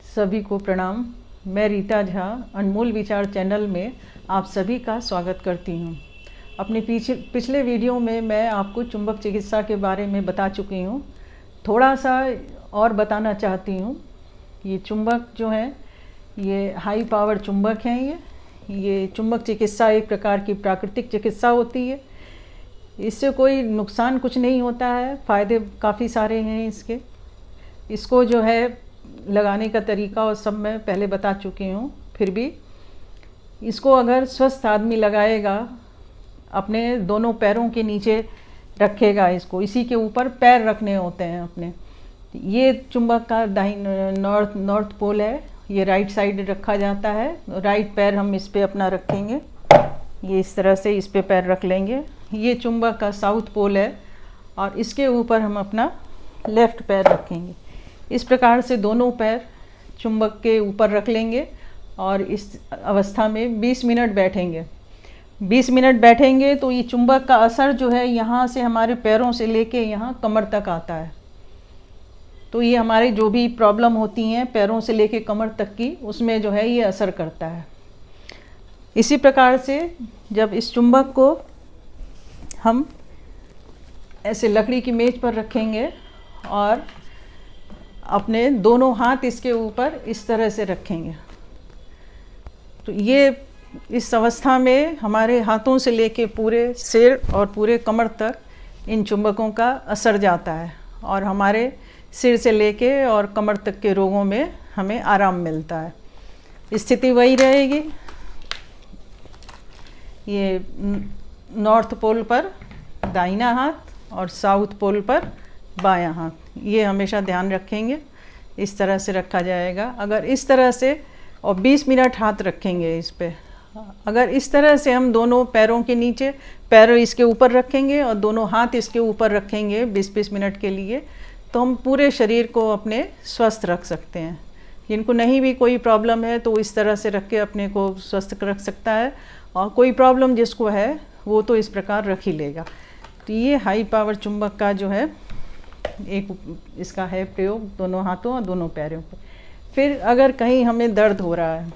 सभी को प्रणाम। मैं रीता झा अनमोल विचार चैनल में आप सभी का स्वागत करती हूँ। अपने पिछले वीडियो में मैं आपको चुंबक चिकित्सा के बारे में बता चुकी हूँ। थोड़ा सा और बताना चाहती हूँ। ये चुंबक जो है ये हाई पावर चुंबक हैं। ये चुंबक चिकित्सा एक प्रकार की प्राकृतिक चिकित्सा होती है। इससे कोई नुकसान कुछ नहीं होता है, फ़ायदे काफ़ी सारे हैं इसके। इसको जो है लगाने का तरीका और सब मैं पहले बता चुकी हूँ। फिर भी इसको अगर स्वस्थ आदमी लगाएगा, अपने दोनों पैरों के नीचे रखेगा, इसको इसी के ऊपर पैर रखने होते हैं अपने। ये चुंबक का नॉर्थ पोल है, ये राइट साइड रखा जाता है। राइट पैर हम इस पे अपना रखेंगे, ये इस तरह से इस पे पैर रख लेंगे। ये चुंबक का साउथ पोल है और इसके ऊपर हम अपना लेफ़्ट पैर रखेंगे। इस प्रकार से दोनों पैर चुंबक के ऊपर रख लेंगे और इस अवस्था में 20 मिनट बैठेंगे। 20 मिनट बैठेंगे तो ये चुंबक का असर जो है यहाँ से हमारे पैरों से लेके यहाँ कमर तक आता है। तो ये हमारे जो भी प्रॉब्लम होती हैं पैरों से लेके कमर तक की, उसमें जो है ये असर करता है। इसी प्रकार से जब इस चुंबक को हम ऐसे लकड़ी की मेज पर रखेंगे और अपने दोनों हाथ इसके ऊपर इस तरह से रखेंगे, तो ये इस अवस्था में हमारे हाथों से लेके पूरे सिर और पूरे कमर तक इन चुंबकों का असर जाता है और हमारे सिर से लेके और कमर तक के रोगों में हमें आराम मिलता है। स्थिति वही रहेगी। ये नॉर्थ पोल पर दाहिना हाथ और साउथ पोल पर बायां हाथ, ये हमेशा ध्यान रखेंगे। इस तरह से रखा जाएगा। अगर इस तरह से और 20 मिनट हाथ रखेंगे इस पे। अगर इस तरह से हम दोनों पैरों के नीचे पैर इसके ऊपर रखेंगे और दोनों हाथ इसके ऊपर रखेंगे 20-20 मिनट के लिए, तो हम पूरे शरीर को अपने स्वस्थ रख सकते हैं। जिनको नहीं भी कोई प्रॉब्लम है तो इस तरह से रख के अपने को स्वस्थ रख सकता है, और कोई प्रॉब्लम जिसको है वो तो इस प्रकार रख ही लेगा। तो ये हाई पावर चुंबक का जो है एक इसका है प्रयोग दोनों हाथों और दोनों पैरों पे। फिर अगर कहीं हमें दर्द हो रहा है,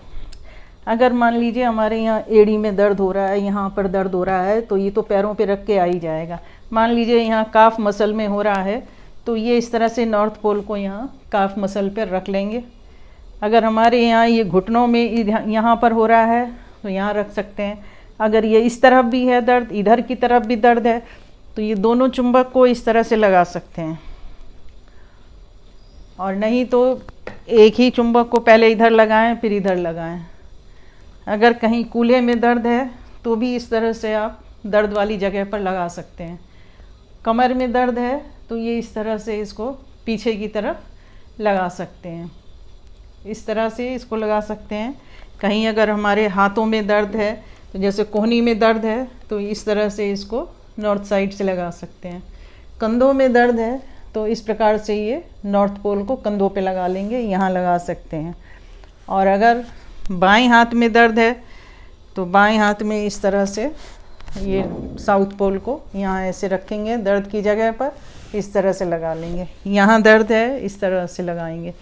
अगर मान लीजिए हमारे यहाँ एड़ी में दर्द हो रहा है, यहाँ पर दर्द हो रहा है, तो ये तो पैरों पे रख के आ ही जाएगा। मान लीजिए यहाँ काफ मसल में हो रहा है, तो ये इस तरह से नॉर्थ पोल को यहाँ काफ मसल पर रख लेंगे। अगर हमारे यहाँ ये घुटनों में यहाँ पर हो रहा है तो यहाँ रख सकते हैं। अगर ये इस तरफ भी है दर्द, इधर की तरफ भी दर्द है, तो ये दोनों चुंबक को इस तरह से लगा सकते हैं। और नहीं तो एक ही चुंबक को पहले इधर लगाएं फिर इधर लगाएं। अगर कहीं कूल्हे में दर्द है तो भी इस तरह से आप दर्द वाली जगह पर लगा सकते हैं। कमर में दर्द है तो ये इस तरह से इसको पीछे की तरफ लगा सकते हैं। इस तरह से इसको लगा सकते हैं। कहीं अगर हमारे हाथों में दर्द है, तो जैसे कोहनी में दर्द है, तो इस तरह से इसको नॉर्थ साइड से लगा सकते हैं। कंधों में दर्द है तो इस प्रकार से ये नॉर्थ पोल को कंधों पे लगा लेंगे, यहाँ लगा सकते हैं। और अगर बाएं हाथ में दर्द है तो बाएं हाथ में इस तरह से ये साउथ पोल को यहाँ ऐसे रखेंगे, दर्द की जगह पर इस तरह से लगा लेंगे। यहाँ दर्द है इस तरह से लगाएंगे,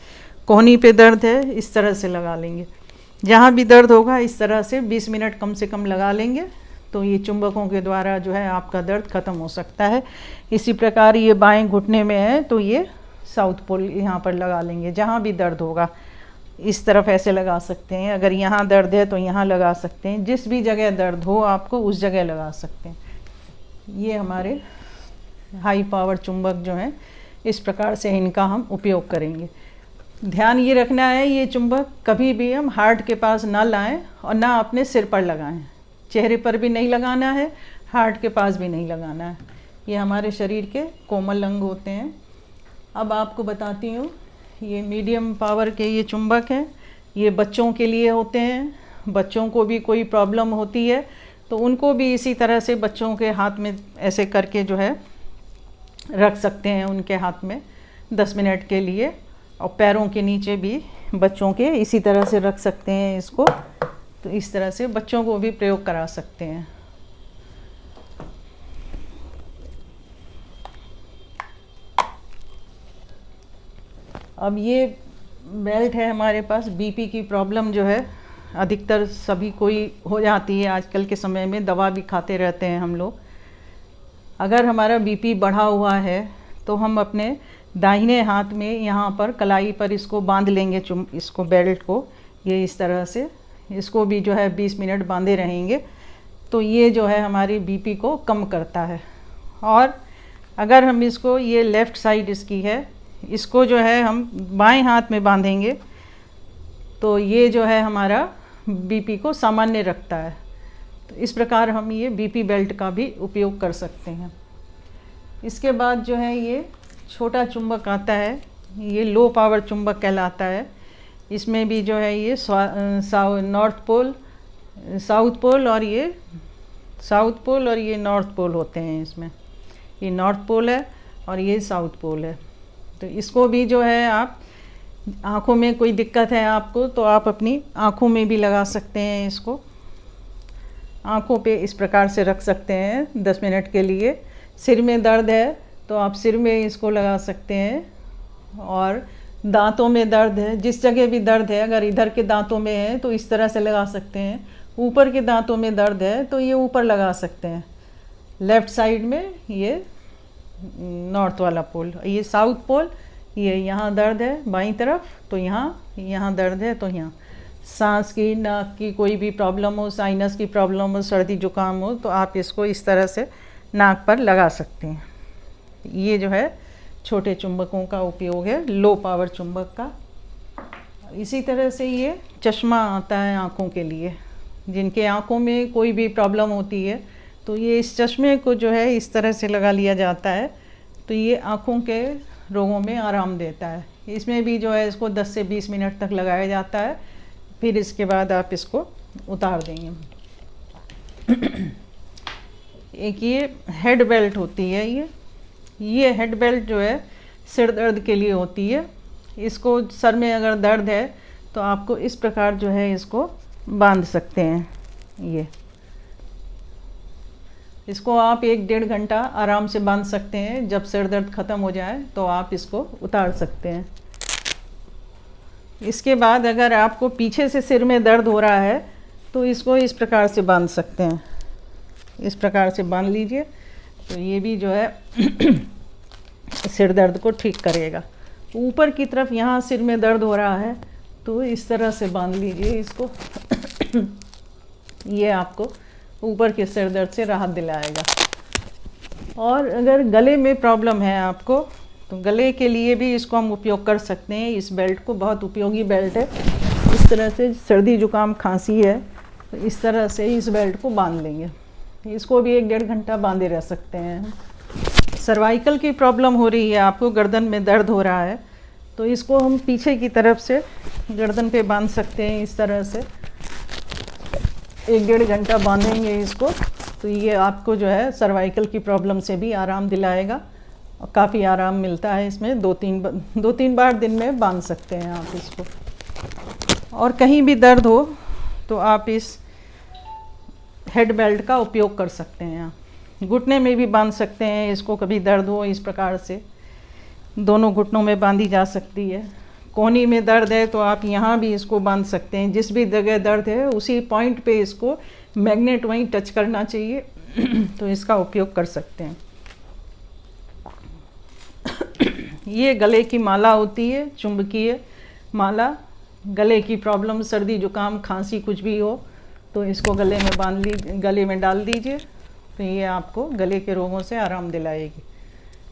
कोहनी पे दर्द है इस तरह से लगा लेंगे। जहाँ भी दर्द होगा इस तरह से 20 मिनट कम से कम लगा लेंगे, तो ये चुंबकों के द्वारा जो है आपका दर्द ख़त्म हो सकता है। इसी प्रकार ये बाएं घुटने में है तो ये साउथ पोल यहाँ पर लगा लेंगे। जहाँ भी दर्द होगा इस तरफ ऐसे लगा सकते हैं। अगर यहाँ दर्द है तो यहाँ लगा सकते हैं। जिस भी जगह दर्द हो आपको उस जगह लगा सकते हैं। ये हमारे हाई पावर चुंबक जो हैं, इस प्रकार से इनका हम उपयोग करेंगे। ध्यान ये रखना है, ये चुंबक कभी भी हम हार्ट के पास ना लाएं और ना अपने सिर पर लगाएं। चेहरे पर भी नहीं लगाना है, हार्ट के पास भी नहीं लगाना है। ये हमारे शरीर के कोमल अंग होते हैं। अब आपको बताती हूँ, ये मीडियम पावर के ये चुंबक हैं। ये बच्चों के लिए होते हैं। बच्चों को भी कोई प्रॉब्लम होती है तो उनको भी इसी तरह से बच्चों के हाथ में ऐसे करके जो है रख सकते हैं उनके हाथ में 10 मिनट के लिए। और पैरों के नीचे भी बच्चों के इसी तरह से रख सकते हैं इसको। तो इस तरह से बच्चों को भी प्रयोग करा सकते हैं। अब ये बेल्ट है हमारे पास। बीपी की प्रॉब्लम जो है अधिकतर सभी कोई हो जाती है आजकल के समय में, दवा भी खाते रहते हैं हम लोग। अगर हमारा बीपी बढ़ा हुआ है तो हम अपने दाहिने हाथ में यहाँ पर कलाई पर इसको बांध लेंगे, इसको बेल्ट को ये इस तरह से, इसको भी जो है 20 मिनट बांधे रहेंगे तो ये जो है हमारी बीपी को कम करता है। और अगर हम इसको, ये लेफ़्ट साइड इसकी है, इसको जो है हम बाएं हाथ में बांधेंगे तो ये जो है हमारा बीपी को सामान्य रखता है। तो इस प्रकार हम ये बीपी बेल्ट का भी उपयोग कर सकते हैं। इसके बाद जो है ये छोटा चुंबक आता है, ये लो पावर चुंबक कहलाता है। इसमें भी जो है ये नॉर्थ पोल, साउथ पोल और ये साउथ पोल और ये नॉर्थ पोल होते हैं। इसमें ये नॉर्थ पोल है और ये साउथ पोल है। तो इसको भी जो है आप, आँखों में कोई दिक्कत है आपको तो आप अपनी आँखों में भी लगा सकते हैं। इसको आँखों पे इस प्रकार से रख सकते हैं 10 मिनट के लिए। सिर में दर्द है तो आप सिर में इसको लगा सकते हैं। और दांतों में दर्द है, जिस जगह भी दर्द है, अगर इधर के दांतों में है तो इस तरह से लगा सकते हैं। ऊपर के दांतों में दर्द है तो ये ऊपर लगा सकते हैं। लेफ़्ट साइड में ये नॉर्थ वाला पोल, ये साउथ पोल, ये यहाँ दर्द है बाईं तरफ तो यहाँ दर्द है तो यहाँ। सांस की, नाक की कोई भी प्रॉब्लम हो, साइनस की प्रॉब्लम हो, सर्दी जुकाम हो तो आप इसको इस तरह से नाक पर लगा सकते हैं। ये जो है छोटे चुंबकों का उपयोग है, लो पावर चुंबक का। इसी तरह से ये चश्मा आता है आँखों के लिए, जिनके आँखों में कोई भी प्रॉब्लम होती है तो ये इस चश्मे को जो है इस तरह से लगा लिया जाता है तो ये आँखों के रोगों में आराम देता है। इसमें भी जो है इसको 10 से 20 मिनट तक लगाया जाता है, फिर इसके बाद आप इसको उतार देंगे। एक ये हेड बेल्ट होती है, ये हेड बेल्ट जो है सिर दर्द के लिए होती है। इसको सर में अगर दर्द है तो आपको इस प्रकार जो है इसको बांध सकते हैं। ये इसको आप 1-1.5 घंटा आराम से बांध सकते हैं। जब सिर दर्द ख़त्म हो जाए तो आप इसको उतार सकते हैं। इसके बाद अगर आपको पीछे से सिर में दर्द हो रहा है तो इसको इस प्रकार से बांध सकते हैं, इस प्रकार से बांध लीजिए तो ये भी जो है सिर दर्द को ठीक करेगा। ऊपर की तरफ यहाँ सिर में दर्द हो रहा है तो इस तरह से बांध लीजिए इसको ये आपको ऊपर के सिर दर्द से राहत दिलाएगा। और अगर गले में प्रॉब्लम है आपको तो गले के लिए भी इसको हम उपयोग कर सकते हैं। इस बेल्ट को, बहुत उपयोगी बेल्ट है। इस तरह से सर्दी जुकाम खांसी है तो इस तरह से इस बेल्ट को बांध लेंगे। इसको भी 1-1.5 घंटा बांधे रह सकते हैं। सर्वाइकल की प्रॉब्लम हो रही है आपको, गर्दन में दर्द हो रहा है तो इसको हम पीछे की तरफ से गर्दन पे बांध सकते हैं। इस तरह से 1-1.5 घंटा बांधेंगे इसको तो ये आपको जो है सर्वाइकल की प्रॉब्लम से भी आराम दिलाएगा और काफ़ी आराम मिलता है इसमें। 2-3 बार दिन में बांध सकते हैं आप इसको। और कहीं भी दर्द हो तो आप इस हेड बेल्ट का उपयोग कर सकते हैं। आप घुटने में भी बांध सकते हैं इसको, कभी दर्द हो इस प्रकार से दोनों घुटनों में बांधी जा सकती है। कोहनी में दर्द है तो आप यहाँ भी इसको बांध सकते हैं। जिस भी जगह दर्द है उसी पॉइंट पे इसको मैग्नेट वहीं टच करना चाहिए तो इसका उपयोग कर सकते हैं। ये गले की माला होती है, चुंबकीय माला। गले की प्रॉब्लम, सर्दी जुकाम खांसी कुछ भी हो तो इसको गले में गले में डाल दीजिए तो ये आपको गले के रोगों से आराम दिलाएगी।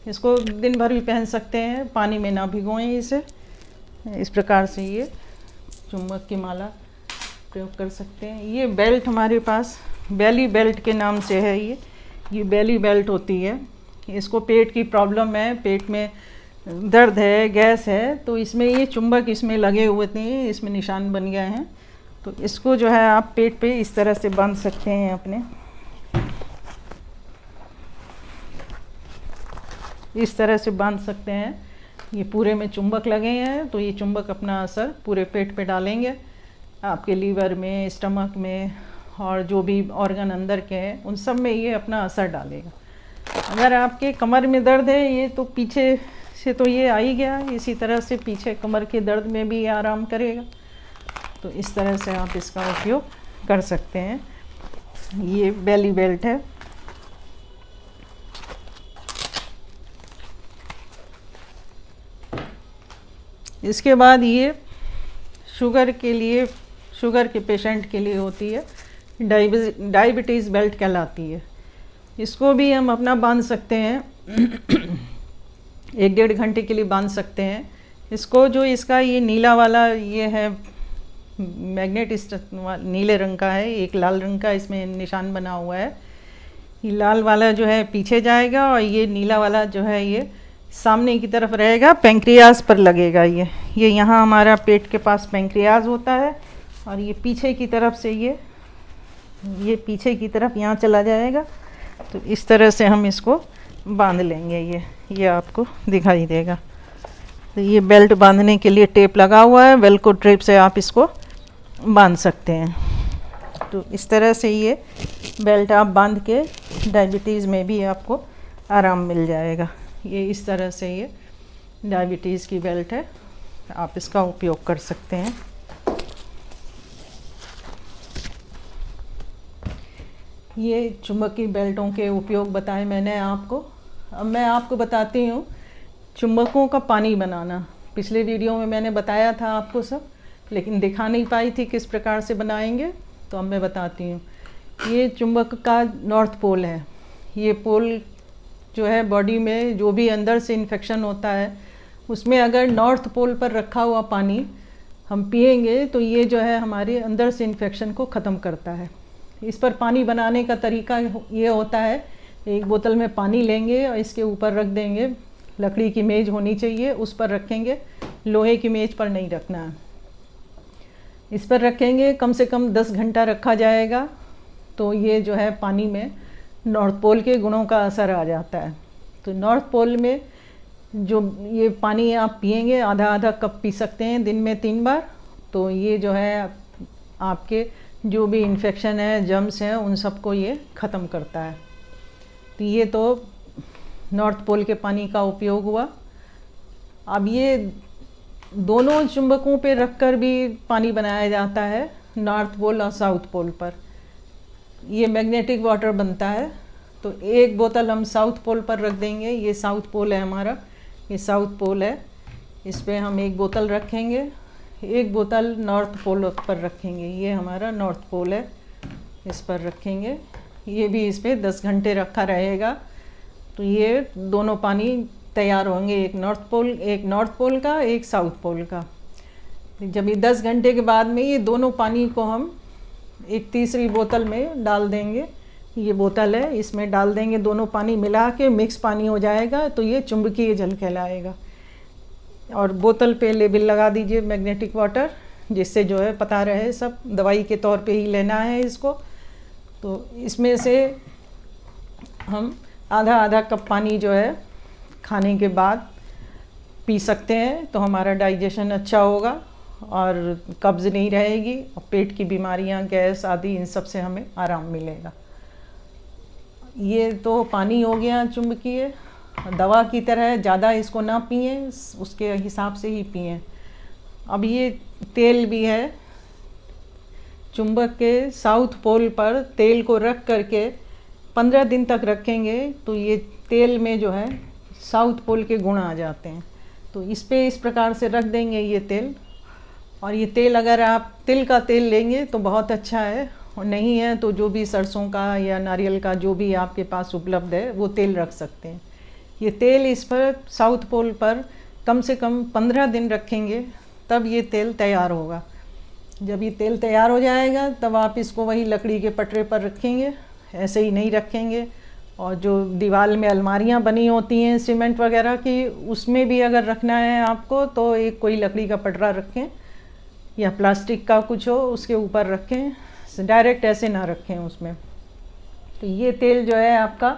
इसको दिन भर भी पहन सकते हैं, पानी में ना भिगोएं इसे। इस प्रकार से ये चुंबक की माला प्रयोग कर सकते हैं। ये बेल्ट हमारे पास बेली बेल्ट के नाम से है। ये बेली बेल्ट होती है। इसको पेट की प्रॉब्लम है, पेट में दर्द है, गैस है तो इसमें ये चुंबक इसमें लगे हुए थे, इसमें निशान बन गए हैं तो इसको जो है आप पेट पे इस तरह से बांध सकते हैं अपने। इस तरह से बांध सकते हैं। ये पूरे में चुंबक लगे हैं तो ये चुंबक अपना असर पूरे पेट पे डालेंगे, आपके लीवर में, स्टमक में और जो भी ऑर्गन अंदर के हैं उन सब में ये अपना असर डालेगा। अगर आपके कमर में दर्द है ये तो पीछे से तो ये आ ही गया। इसी तरह से पीछे कमर के दर्द में भी आराम करेगा। तो इस तरह से आप इसका उपयोग कर सकते हैं। ये बेली बेल्ट है। इसके बाद ये शुगर के पेशेंट के लिए होती है, डायबिटीज़ बेल्ट कहलाती है। इसको भी हम अपना बांध सकते हैं 1-1.5 घंटे के लिए बांध सकते हैं इसको। जो इसका ये नीला वाला ये है मैग्नेट, इस नीले रंग का है, एक लाल रंग का इसमें निशान बना हुआ है। ये लाल वाला जो है पीछे जाएगा और ये नीला वाला जो है ये सामने की तरफ रहेगा, पेंक्रियाज पर लगेगा। ये यहाँ हमारा पेट के पास पेंक्रियाज होता है और ये पीछे की तरफ से ये पीछे की तरफ यहाँ चला जाएगा। तो इस तरह से हम इसको बांध लेंगे। ये आपको दिखाई देगा। तो ये बेल्ट बांधने के लिए टेप लगा हुआ है, वेल्क्रो टेप से आप इसको बांध सकते हैं। तो इस तरह से ये बेल्ट आप बांध के डायबिटीज़ में भी आपको आराम मिल जाएगा। ये इस तरह से ये डायबिटीज़ की बेल्ट है, आप इसका उपयोग कर सकते हैं। ये चुंबकीय बेल्टों के उपयोग बताए मैंने आपको। अब मैं आपको बताती हूँ चुंबकों का पानी बनाना। पिछले वीडियो में मैंने बताया था आपको सब, लेकिन दिखा नहीं पाई थी किस प्रकार से बनाएंगे। तो अब मैं बताती हूँ। ये चुंबक का नॉर्थ पोल है। ये पोल जो है बॉडी में जो भी अंदर से इन्फेक्शन होता है उसमें अगर नॉर्थ पोल पर रखा हुआ पानी हम पिएंगे तो ये जो है हमारे अंदर से इन्फेक्शन को ख़त्म करता है। इस पर पानी बनाने का तरीका ये होता है, एक बोतल में पानी लेंगे और इसके ऊपर रख देंगे। लकड़ी की मेज़ होनी चाहिए, उस पर रखेंगे, लोहे की मेज़ पर नहीं रखना है। इस पर रखेंगे, कम से कम 10 घंटा रखा जाएगा। तो ये जो है पानी में नॉर्थ पोल के गुणों का असर आ जाता है। तो नॉर्थ पोल में जो ये पानी आप पिएंगे, आधा आधा कप पी सकते हैं दिन में 3 बार। तो ये जो है आपके जो भी इन्फेक्शन है, जर्म्स हैं, उन सबको ये ख़त्म करता है। तो ये तो नॉर्थ पोल के पानी का उपयोग हुआ। अब ये दोनों चुंबकों पे रखकर भी पानी बनाया जाता है, नॉर्थ पोल और साउथ पोल पर। ये मैग्नेटिक वाटर बनता है। तो एक बोतल हम साउथ पोल पर रख देंगे। ये साउथ पोल है हमारा, ये साउथ पोल है। इस पे हम एक बोतल रखेंगे, एक बोतल नॉर्थ पोल पर रखेंगे। ये हमारा नॉर्थ पोल है, इस पर रखेंगे। ये भी इस पर 10 घंटे रखा रहेगा। तो ये दोनों पानी तैयार होंगे, एक नॉर्थ पोल का, एक साउथ पोल का। जब ये 10 घंटे के बाद में ये दोनों पानी को हम एक तीसरी बोतल में डाल देंगे। ये बोतल है, इसमें डाल देंगे, दोनों पानी मिला के मिक्स पानी हो जाएगा। तो ये चुंबकीय जल कहलाएगा। और बोतल पे लेबल लगा दीजिए मैग्नेटिक वाटर, जिससे जो है पता रहे सब दवाई के तौर पे ही लेना है इसको। तो इसमें से हम आधा आधा कप पानी जो है खाने के बाद पी सकते हैं। तो हमारा डाइजेशन अच्छा होगा और कब्ज़ नहीं रहेगी और पेट की बीमारियां, गैस आदि, इन सब से हमें आराम मिलेगा। ये तो पानी हो गया चुंबकीय। दवा की तरह ज़्यादा इसको ना पिए, उसके हिसाब से ही पिए। अब ये तेल भी है। चुंबक के साउथ पोल पर तेल को रख करके 15 दिन तक रखेंगे तो ये तेल में जो है साउथ पोल के गुण आ जाते हैं। तो इस पे इस प्रकार से रख देंगे ये तेल। और ये तेल अगर आप तिल का तेल लेंगे तो बहुत अच्छा है, और नहीं है तो जो भी सरसों का या नारियल का जो भी आपके पास उपलब्ध है वो तेल रख सकते हैं। ये तेल इस पर साउथ पोल पर कम से कम 15 दिन रखेंगे, तब ये तेल तैयार होगा। जब ये तेल तैयार हो जाएगा तब आप इसको वही लकड़ी के पटरे पर रखेंगे, ऐसे ही नहीं रखेंगे। और जो दीवार में अलमारियां बनी होती हैं सीमेंट वगैरह की, उसमें भी अगर रखना है आपको तो एक कोई लकड़ी का पटरा रखें या प्लास्टिक का कुछ हो उसके ऊपर रखें, डायरेक्ट ऐसे ना रखें उसमें। तो ये तेल जो है आपका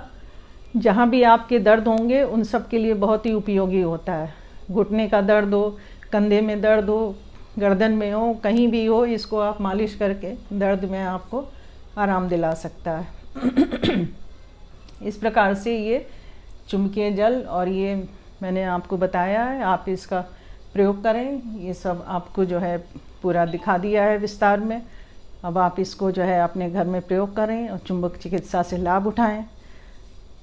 जहाँ भी आपके दर्द होंगे उन सब के लिए बहुत ही उपयोगी होता है। घुटने का दर्द हो, कंधे में दर्द हो, गर्दन में हो, कहीं भी हो, इसको आप मालिश करके दर्द में आपको आराम दिला सकता है। इस प्रकार से ये चुंबकीय जल और ये मैंने आपको बताया है, आप इसका प्रयोग करें। ये सब आपको जो है पूरा दिखा दिया है विस्तार में। अब आप इसको जो है अपने घर में प्रयोग करें और चुंबक चिकित्सा से लाभ उठाएं।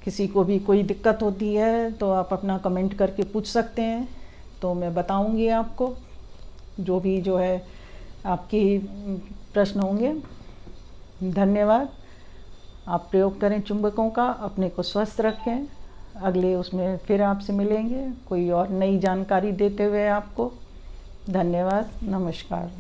किसी को भी कोई दिक्कत होती है तो आप अपना कमेंट करके पूछ सकते हैं, तो मैं बताऊंगी आपको जो भी जो है आपकी प्रश्न होंगे। धन्यवाद। आप प्रयोग करें चुंबकों का, अपने को स्वस्थ रखें। अगले उसमें फिर आपसे मिलेंगे कोई और नई जानकारी देते हुए आपको। धन्यवाद। नमस्कार।